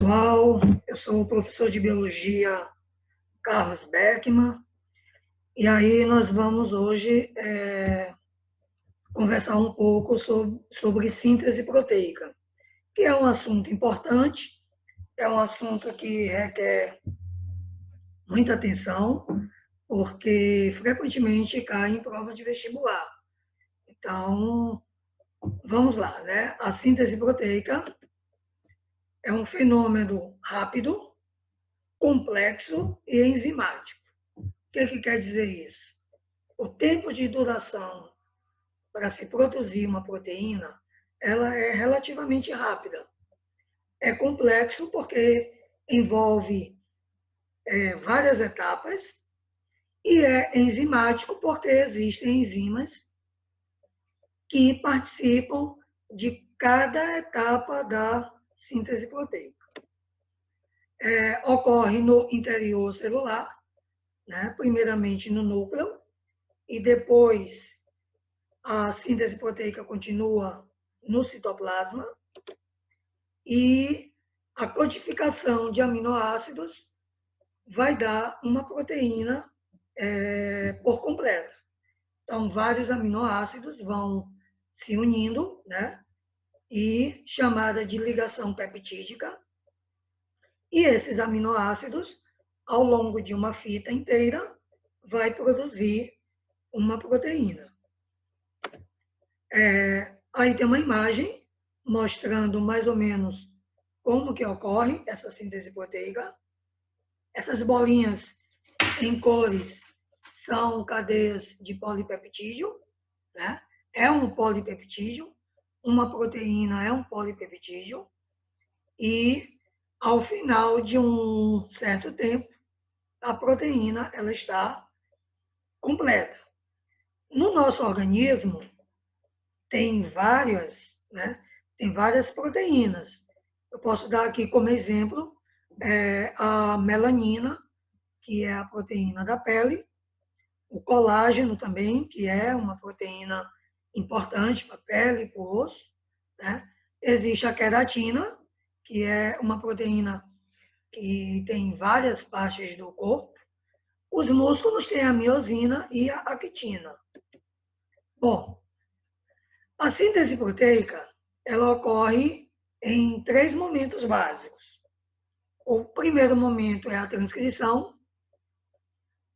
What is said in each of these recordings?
Pessoal, eu sou o professor de biologia Carlos Beckman, e aí nós vamos hoje conversar um pouco sobre síntese proteica, que é um assunto importante, é um assunto que requer muita atenção, porque frequentemente cai em prova de vestibular. Então, vamos lá, né? A síntese proteica é um fenômeno rápido, complexo e enzimático. O que quer dizer isso? O tempo de duração para se produzir uma proteína, ela é relativamente rápida. É complexo porque envolve várias etapas e é enzimático porque existem enzimas que participam de cada etapa da síntese proteica. Ocorre no interior celular, né? Primeiramente no núcleo, e depois a síntese proteica continua no citoplasma e a codificação de aminoácidos vai dar uma proteína por completo. Então, vários aminoácidos vão se unindo, né? E chamada de ligação peptídica. E esses aminoácidos, ao longo de uma fita inteira, vai produzir uma proteína. Aí tem uma imagem mostrando mais ou menos como que ocorre essa síntese proteica. Essas bolinhas em cores são cadeias de polipeptídeo, né? É um polipeptídeo, uma proteína é um polipeptídeo, e ao final de um certo tempo, a proteína ela está completa. No nosso organismo, tem várias, né? Tem várias proteínas. Eu posso dar aqui como exemplo a melanina, que é a proteína da pele, o colágeno também, que é uma proteína importante para a pele e para o osso, né? Existe a queratina, que é uma proteína que tem várias partes do corpo. Os músculos têm a miosina e a actina. Bom, a síntese proteica, ela ocorre em 3 momentos básicos. O primeiro momento é a transcrição,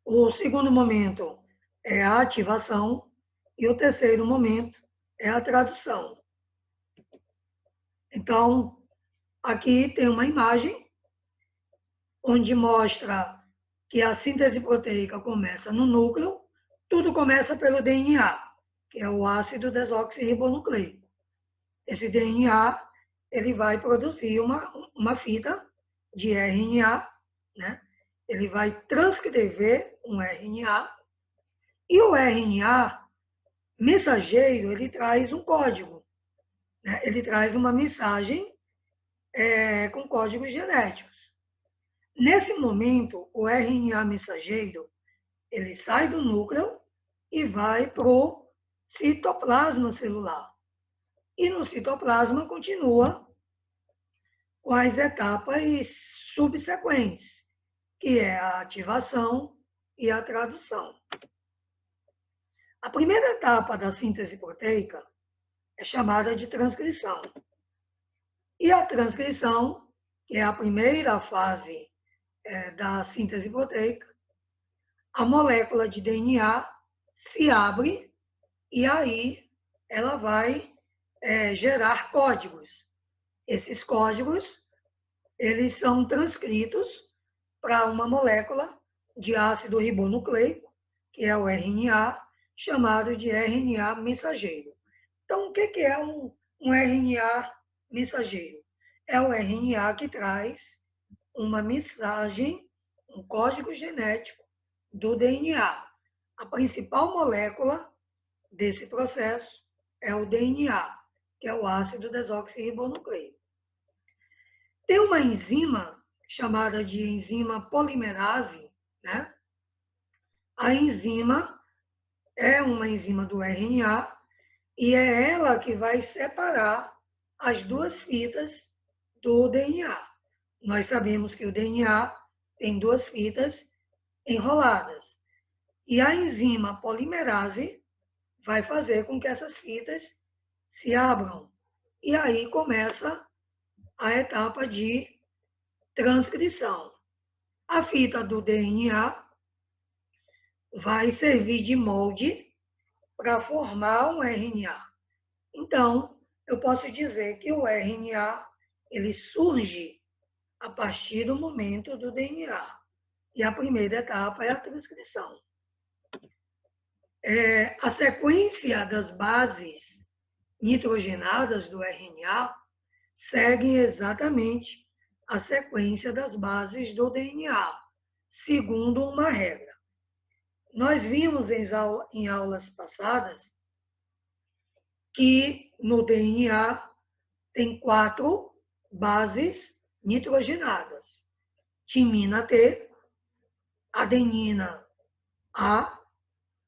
o segundo momento é a ativação e o terceiro momento é a tradução. Então, aqui tem uma imagem onde mostra que a síntese proteica começa no núcleo, tudo começa pelo DNA, que é o ácido desoxirribonucleico. Esse DNA ele vai produzir uma fita de RNA, né? Ele vai transcrever um RNA, e o RNA mensageiro, ele traz um código, né? Ele traz uma mensagem com códigos genéticos. Nesse momento, o RNA mensageiro, ele sai do núcleo e vai para o citoplasma celular. E no citoplasma continua com as etapas subsequentes, que é a ativação e a tradução. A primeira etapa da síntese proteica é chamada de transcrição. E a transcrição, que é a primeira fase da síntese proteica, a molécula de DNA se abre e aí ela vai gerar códigos. Esses códigos, eles são transcritos para uma molécula de ácido ribonucleico, que é o RNA, chamado de RNA mensageiro. Então, o que é um RNA mensageiro? É o RNA que traz uma mensagem, um código genético do DNA. A principal molécula desse processo é o DNA, que é o ácido desoxirribonucleico. Tem uma enzima chamada de enzima polimerase, né? A enzima é uma enzima do RNA e é ela que vai separar as duas fitas do DNA. nós sabemos que o DNA tem duas fitas enroladas. E a enzima polimerase vai fazer com que essas fitas se abram. E aí começa a etapa de transcrição. A fita do DNA vai servir de molde para formar um RNA. Então, eu posso dizer que o RNA ele surge a partir do momento do DNA. E a primeira etapa é a transcrição. A sequência das bases nitrogenadas do RNA segue exatamente a sequência das bases do DNA, segundo uma regra. Nós vimos em aulas passadas que no DNA tem 4 bases nitrogenadas: timina T, adenina A,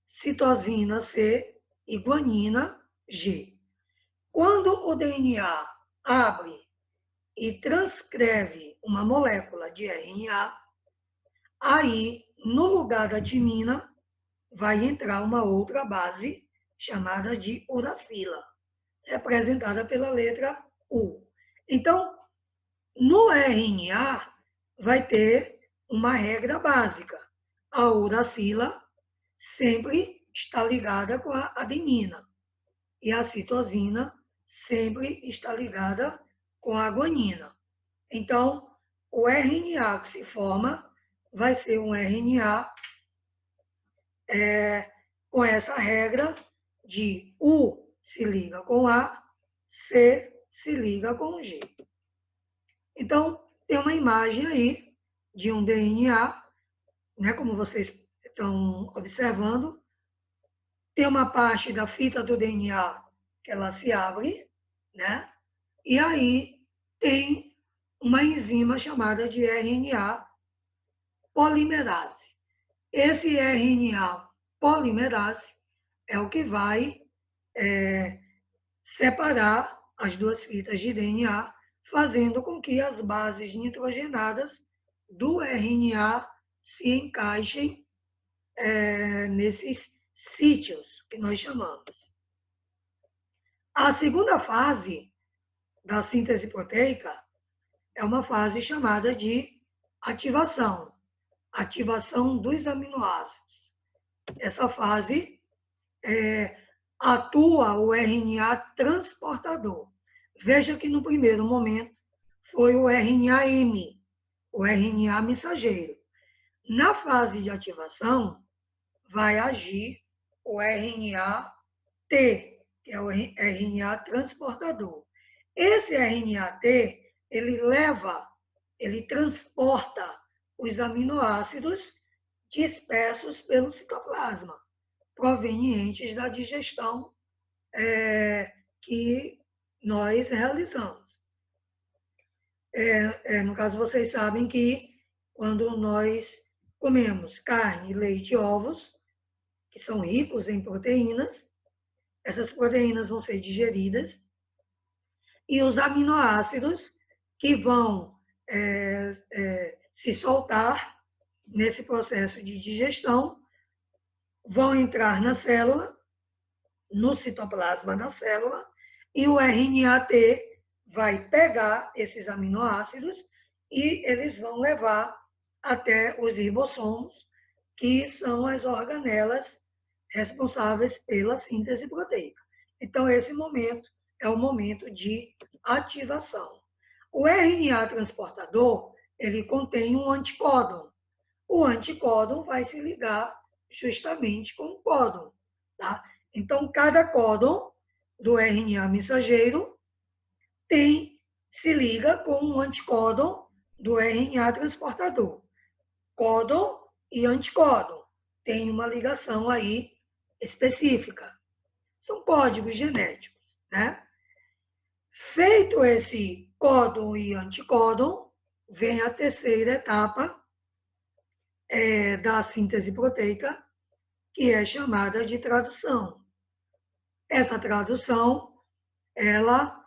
citosina C e guanina G. Quando o DNA abre e transcreve uma molécula de RNA, aí, no lugar da timina, vai entrar uma outra base chamada de uracila, representada pela letra U. Então, no RNA, vai ter uma regra básica. A uracila sempre está ligada com a adenina e a citosina sempre está ligada com a guanina. Então, o RNA que se forma vai ser um RNA com essa regra de U se liga com A, C se liga com G. Então, tem uma imagem aí de um DNA, né, como vocês estão observando. Tem uma parte da fita do DNA que ela se abre, né? E aí tem uma enzima chamada de RNA polimerase. Esse RNA polimerase é o que vai separar as duas fitas de DNA, fazendo com que as bases nitrogenadas do RNA se encaixem nesses sítios que nós chamamos. A segunda fase da síntese proteica é uma fase chamada de ativação, ativação dos aminoácidos. Essa fase atua o RNA transportador. Veja que no primeiro momento foi o RNA-M, o RNA mensageiro. Na fase de ativação, vai agir o RNA-T, que é o RNA transportador. Esse RNA-T, ele transporta os aminoácidos dispersos pelo citoplasma, provenientes da digestão que nós realizamos. No caso, vocês sabem que quando nós comemos carne, leite e ovos, que são ricos em proteínas, essas proteínas vão ser digeridas e os aminoácidos que vão se soltar nesse processo de digestão vão entrar na célula, no citoplasma da célula, e o RNA-T vai pegar esses aminoácidos e eles vão levar até os ribossomos, que são as organelas responsáveis pela síntese proteica. Então, esse momento é o momento de ativação. O RNA transportador, ele contém um anticódon. O anticódon vai se ligar justamente com o códon, tá? Então, cada códon do RNA mensageiro se liga com um anticódon do RNA transportador. Códon e anticódon tem uma ligação aí específica. São códigos genéticos, né? Feito esse códon e anticódon, vem a terceira etapa da síntese proteica, que é chamada de tradução. Essa tradução, ela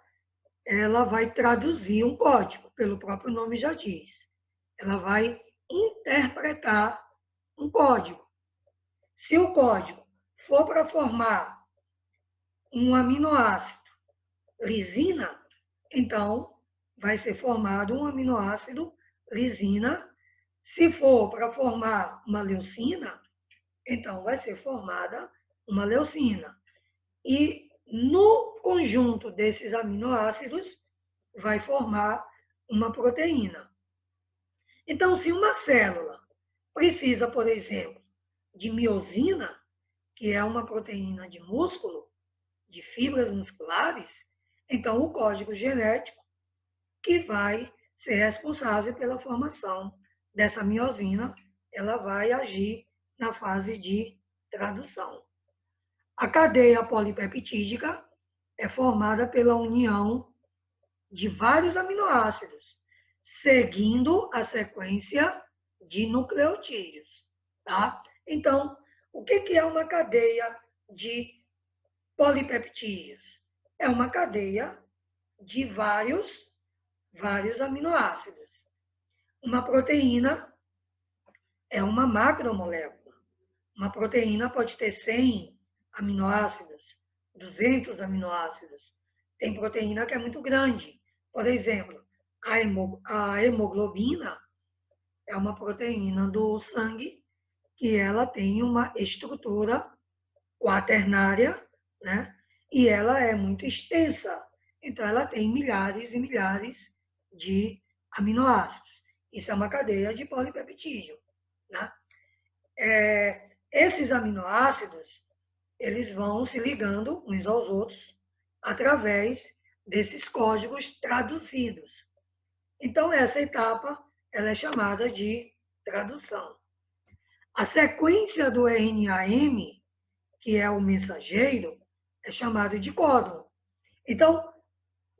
ela vai traduzir um código, pelo próprio nome já diz. Ela vai interpretar um código. Se o código for para formar um aminoácido lisina, então vai ser formado um aminoácido lisina. Se for para formar uma leucina, então vai ser formada uma leucina. E no conjunto desses aminoácidos vai formar uma proteína. Então, se uma célula precisa, por exemplo, de miosina, que é uma proteína de músculo, de fibras musculares, então o código genético que vai ser responsável pela formação dessa miosina, ela vai agir na fase de tradução. A cadeia polipeptídica é formada pela união de vários aminoácidos, seguindo a sequência de nucleotídeos, tá? Então, o que é uma cadeia de polipeptídeos? É uma cadeia de vários aminoácidos. Uma proteína é uma macromolécula. Uma proteína pode ter 100 aminoácidos, 200 aminoácidos. Tem proteína que é muito grande. Por exemplo, a hemoglobina é uma proteína do sangue que ela tem uma estrutura quaternária, né? E ela é muito extensa. Então, ela tem milhares e milhares de aminoácidos. Isso é uma cadeia de polipeptídeo, né? Esses aminoácidos, eles vão se ligando uns aos outros através desses códigos traduzidos. Então, essa etapa ela é chamada de tradução. A sequência do RNA-M, que é o mensageiro, é chamado de códon. Então,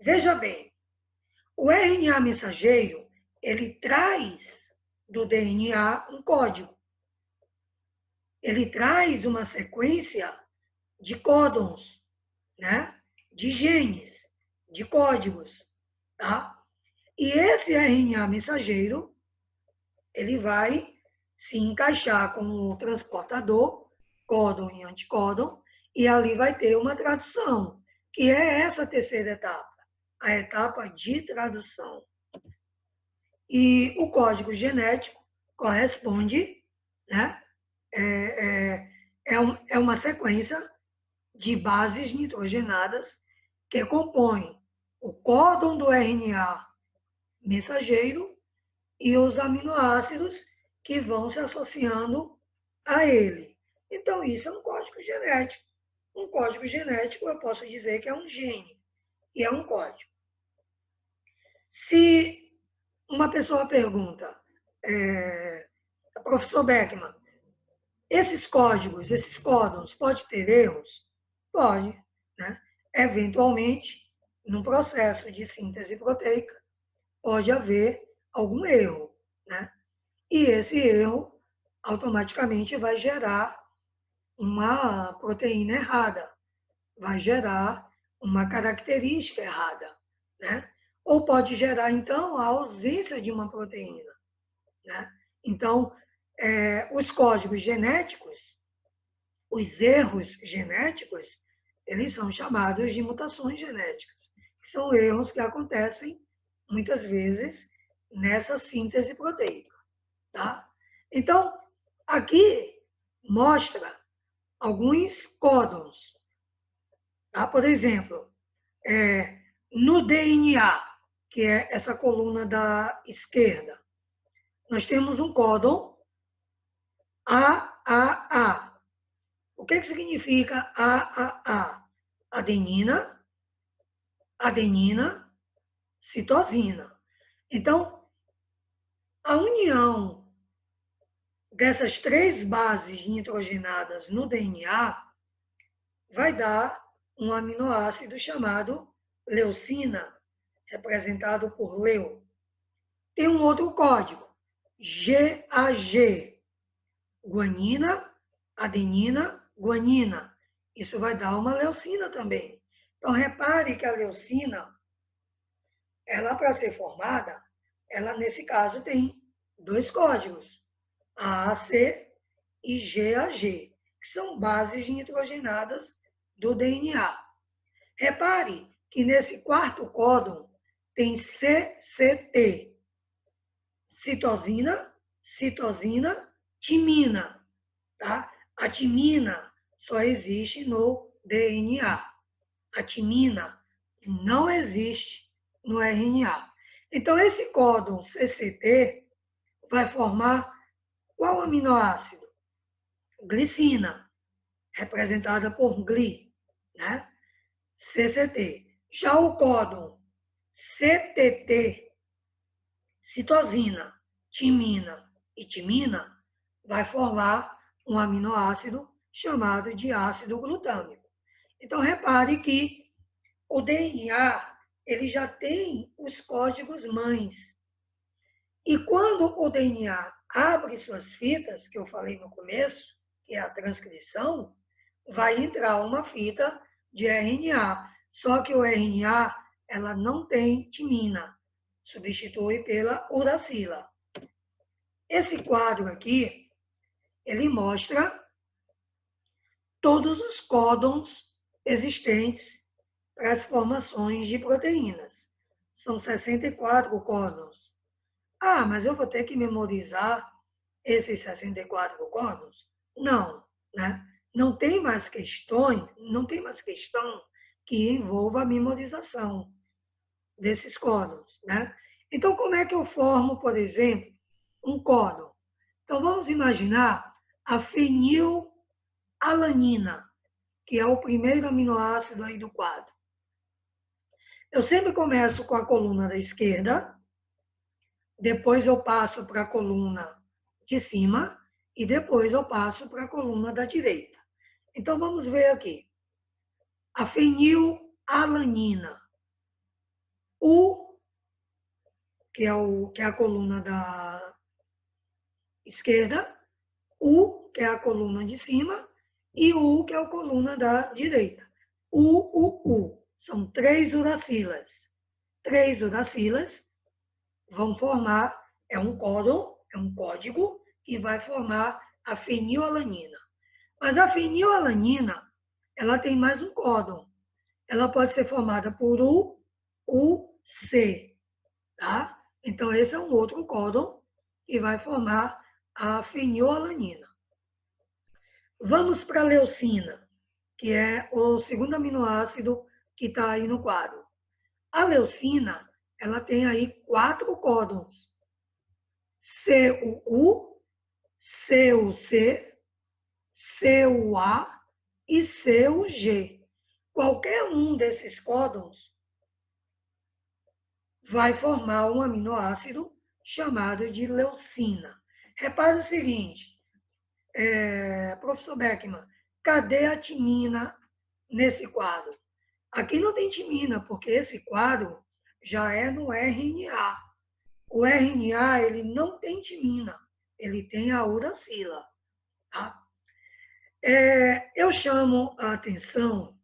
veja bem, o RNA mensageiro, ele traz do DNA um código. Ele traz uma sequência de códons, né? De genes, de códigos, tá? E esse RNA mensageiro, ele vai se encaixar com o transportador, códon e anticódon, e ali vai ter uma tradução, que é essa terceira etapa, a etapa de tradução. E o código genético corresponde, né? É uma sequência de bases nitrogenadas que compõem o códon do RNA mensageiro e os aminoácidos que vão se associando a ele. Então, isso é um código genético. Um código genético, eu posso dizer que é um gene, e é um código. Se uma pessoa pergunta, professor Beckman, esses códigos, esses códons, pode ter erros? Pode, né? Eventualmente, num processo de síntese proteica, pode haver algum erro, né? E esse erro automaticamente vai gerar uma proteína errada, vai gerar uma característica errada, né? Ou pode gerar, então, a ausência de uma proteína, né? Então, os códigos genéticos, os erros genéticos, eles são chamados de mutações genéticas, que são erros que acontecem muitas vezes nessa síntese proteica, tá? Então, aqui mostra alguns códons, tá? Por exemplo, no DNA, que é essa coluna da esquerda, nós temos um códon AAA. O que significa AAA? Adenina, adenina, citosina. Então, a união dessas três bases nitrogenadas no DNA vai dar um aminoácido chamado leucina, representado por leu. Tem um outro código, GAG, guanina, adenina, guanina. Isso vai dar uma leucina também. Então, repare que a leucina, ela, para ser formada, ela, nesse caso, tem 2 códigos, AAC e GAG, que são bases nitrogenadas do DNA. Repare que nesse quarto códon tem CCT, citosina, citosina, timina, tá? A timina só existe no DNA. A timina não existe no RNA. Então, esse códon CCT vai formar qual aminoácido? Glicina, representada por GLI, né? CCT. Já o códon CTT, citosina, timina e timina, vai formar um aminoácido chamado de ácido glutâmico. Então, repare que o DNA ele já tem os códigos mães. E quando o DNA abre suas fitas, que eu falei no começo, que é a transcrição, vai entrar uma fita de RNA. Só que o RNA ela não tem timina, substitui pela uracila. Esse quadro aqui, ele mostra todos os códons existentes para as formações de proteínas. São 64 códons. Ah, mas eu vou ter que memorizar esses 64 códons? Não, né? Não tem mais questões, não tem mais questão que envolva a memorização desses códons, né? Então, como é que eu formo, por exemplo, um códon? Então, vamos imaginar a fenilalanina, que é o primeiro aminoácido aí do quadro. Eu sempre começo com a coluna da esquerda, depois eu passo para a coluna de cima e depois eu passo para a coluna da direita. Então, vamos ver aqui. A fenilalanina. U, que é a coluna da esquerda, U, que é a coluna de cima, e U, que é a coluna da direita. U. São 3 uracilas. 3 uracilas vão formar, é um códon, é um código, que vai formar a fenilalanina. Mas a fenilalanina, ela tem mais um códon. Ela pode ser formada por UC, tá? Então, esse é um outro códon que vai formar a fenilalanina. Vamos para a leucina, que é o segundo aminoácido que está aí no quadro. A leucina, ela tem aí 4 códons. CUU, CUC, CUA e CUG. Qualquer um desses códons vai formar um aminoácido chamado de leucina. Repare o seguinte, professor Beckman, cadê a timina nesse quadro? Aqui não tem timina, porque esse quadro já é no RNA. O RNA ele não tem timina, ele tem a uracila. Tá? Eu chamo a atenção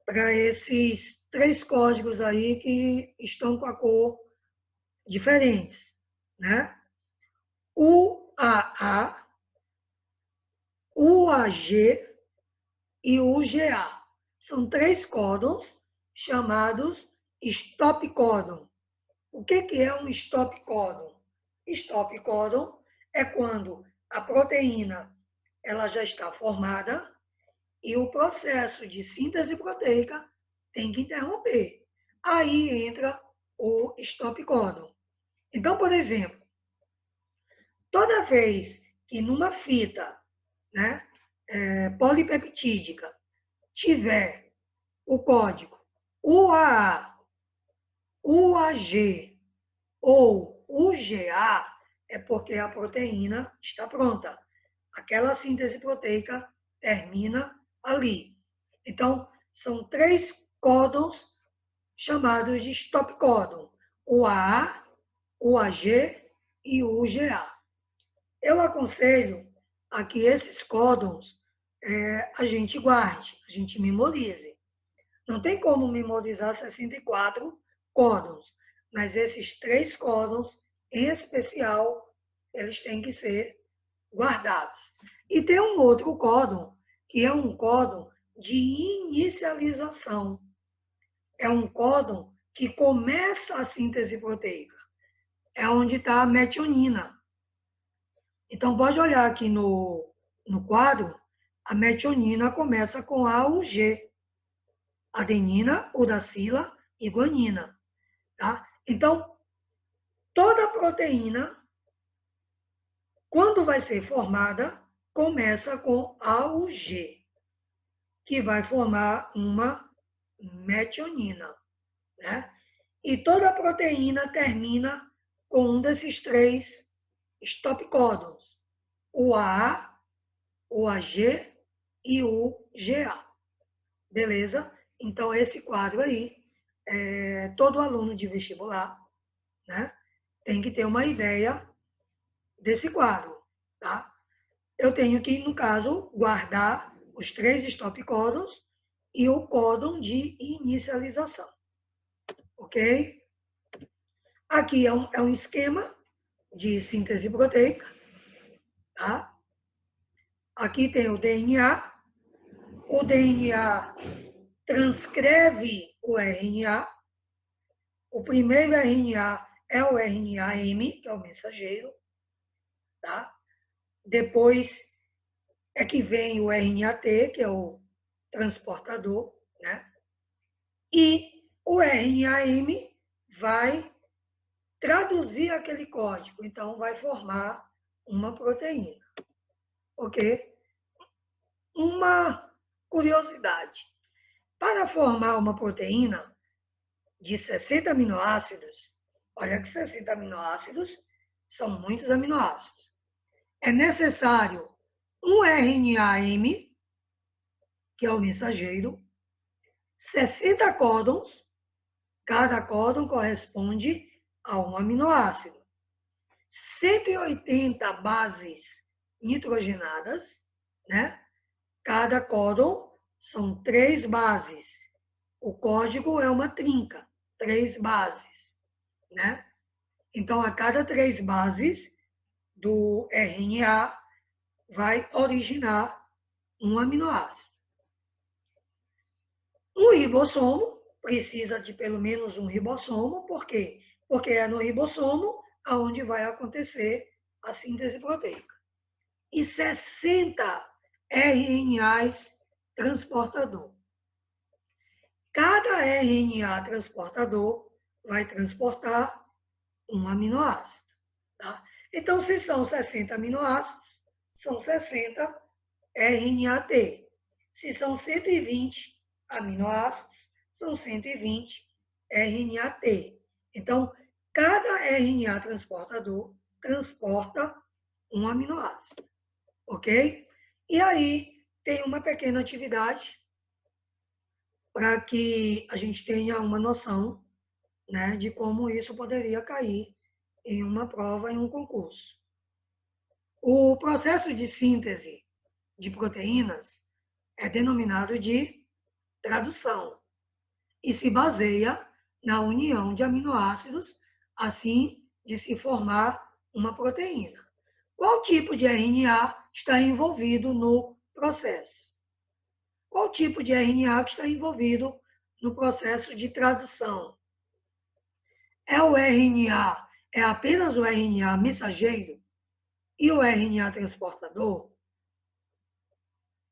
para esses 3 códigos aí que estão com a cor diferentes, né? UAA, UAG e UGA. São 3 códons chamados stop códon. O que é um stop códon? Stop códon é quando a proteína ela já está formada e o processo de síntese proteica tem que interromper. Aí entra o stop códon. Então, por exemplo, toda vez que numa fita, né, polipeptídica tiver o código UAA, UAG ou UGA, é porque a proteína está pronta. Aquela síntese proteica termina ali. Então, são 3 códons chamados de stop códon: UAA, UAG e UGA. Eu aconselho a que esses códons a gente guarde, a gente memorize. Não tem como memorizar 64 códons, mas esses 3 códons, em especial, eles têm que ser guardados. E tem um outro códon, que é um códon de inicialização. É um códon que começa a síntese proteica. É onde está a metionina. Então, pode olhar aqui no quadro, a metionina começa com A ou G. Adenina, uracila e guanina. Tá? Então, toda proteína, quando vai ser formada, começa com A ou G, que vai formar uma metionina. Né? E toda proteína termina com um desses 3 stop códons, o AA, o AG e o GA. Beleza? Então, esse quadro aí, todo aluno de vestibular, né, tem que ter uma ideia desse quadro. Tá? Eu tenho que, no caso, guardar os 3 stop códons e o códon de inicialização. Ok? Aqui é um esquema de síntese proteica. Tá? Aqui tem o DNA. O DNA transcreve o RNA. O primeiro RNA é o RNA-M, que é o mensageiro. Tá? Depois é que vem o RNA-T, que é o transportador. Né? E o RNA-M vai traduzir aquele código. Então, vai formar uma proteína. Ok? Uma curiosidade. Para formar uma proteína de 60 aminoácidos, olha que 60 aminoácidos são muitos aminoácidos. É necessário um RNA-M, que é o mensageiro, 60 códons, cada códon corresponde a um aminoácido, 180 bases nitrogenadas, né? Cada códon são 3 bases. O código é uma trinca, 3 bases, né? Então, a cada 3 bases do RNA vai originar um aminoácido. Um ribossomo precisa de pelo menos um ribossomo, por quê? Porque é no ribossomo aonde vai acontecer a síntese proteica. E 60 RNAs transportador. Cada RNA transportador vai transportar um aminoácido. Tá? Então, se são 60 aminoácidos, são 60 RNA-T. Se são 120 aminoácidos, são 120 RNA-T. Então, cada RNA transportador transporta um aminoácido. Ok? E aí, tem uma pequena atividade para que a gente tenha uma noção, né, de como isso poderia cair em uma prova, em um concurso. O processo de síntese de proteínas é denominado de tradução e se baseia na união de aminoácidos, assim de se formar uma proteína. Qual tipo de RNA está envolvido no processo? Qual tipo de RNA que está envolvido no processo de tradução? É o RNA, é apenas o RNA mensageiro e o RNA transportador?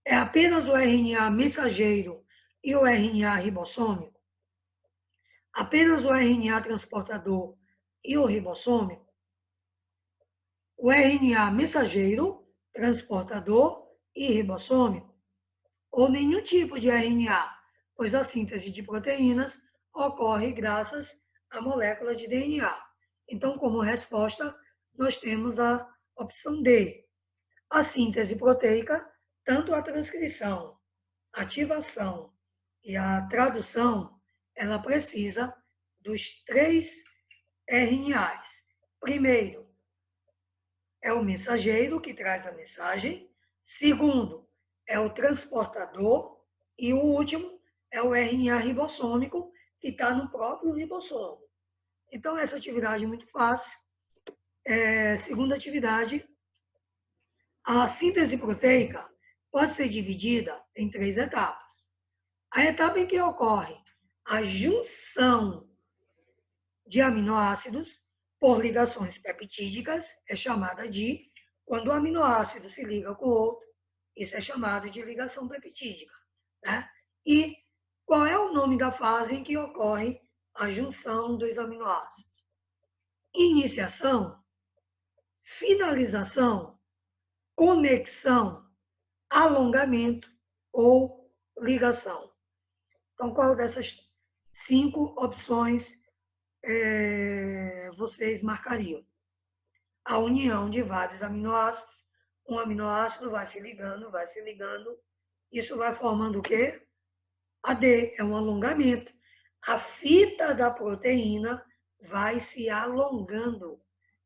É apenas o RNA mensageiro e o RNA ribossômico? Apenas o RNA transportador e o ribossômico? O RNA mensageiro, transportador e ribossômico? Ou nenhum tipo de RNA, pois a síntese de proteínas ocorre graças à molécula de DNA. Então, como resposta, nós temos a opção D. A síntese proteica, tanto a transcrição, ativação e a tradução, ela precisa dos 3 RNAs. Primeiro, é o mensageiro que traz a mensagem. Segundo, é o transportador. E o último é o RNA ribossômico, que está no próprio ribossomo. Então, essa atividade é muito fácil. Segunda atividade, a síntese proteica pode ser dividida em 3 etapas. A etapa em que ocorre a junção de aminoácidos por ligações peptídicas é chamada de, quando o aminoácido se liga com o outro, isso é chamado de ligação peptídica. Né? E qual é o nome da fase em que ocorre a junção dos aminoácidos? Iniciação, finalização, conexão, alongamento ou ligação. Então, qual dessas 5 opções vocês marcariam? A união de vários aminoácidos. Um aminoácido vai se ligando, isso vai formando o quê? AD, é um alongamento. A fita da proteína vai se alongando.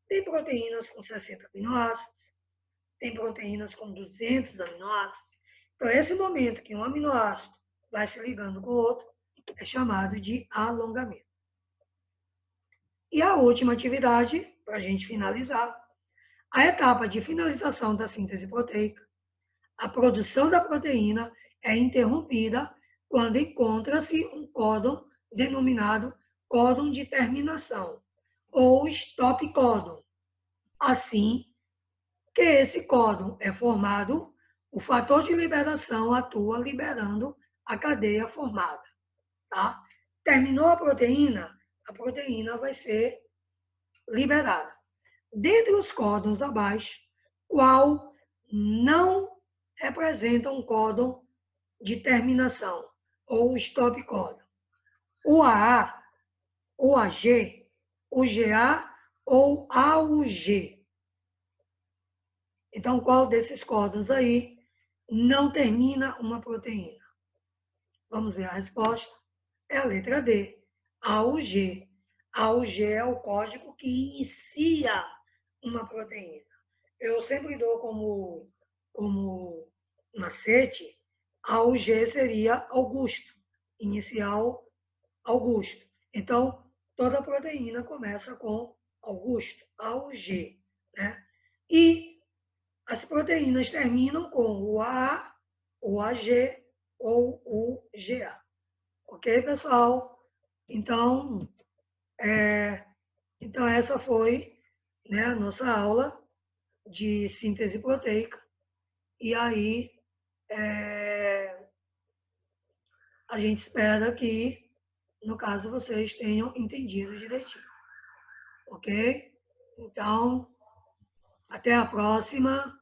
Tem proteínas com 60 aminoácidos, tem proteínas com 200 aminoácidos. Então, esse momento que um aminoácido vai se ligando com o outro é chamado de alongamento. E a última atividade, para a gente finalizar, a etapa de finalização da síntese proteica. A produção da proteína é interrompida quando encontra-se um códon denominado códon de terminação, ou stop códon. Assim que esse códon é formado, o fator de liberação atua liberando a cadeia formada. Tá? Terminou a proteína vai ser liberada. Dentre os códons abaixo, qual não representa um códon de terminação, ou stop códon? O AA, o AG, o GA ou AUG. Então, qual desses códons aí não termina uma proteína? Vamos ver a resposta. É a letra D, AUG. AUG é o código que inicia uma proteína. Eu sempre dou como macete, AUG seria Augusto, inicial Augusto. Então, toda proteína começa com Augusto, AUG. Né? E as proteínas terminam com o AA, o AG ou o GA. Ok, pessoal? Então, essa foi, né, a nossa aula de síntese proteica. E aí, a gente espera que, no caso, vocês tenham entendido direitinho. Ok? Então, até a próxima.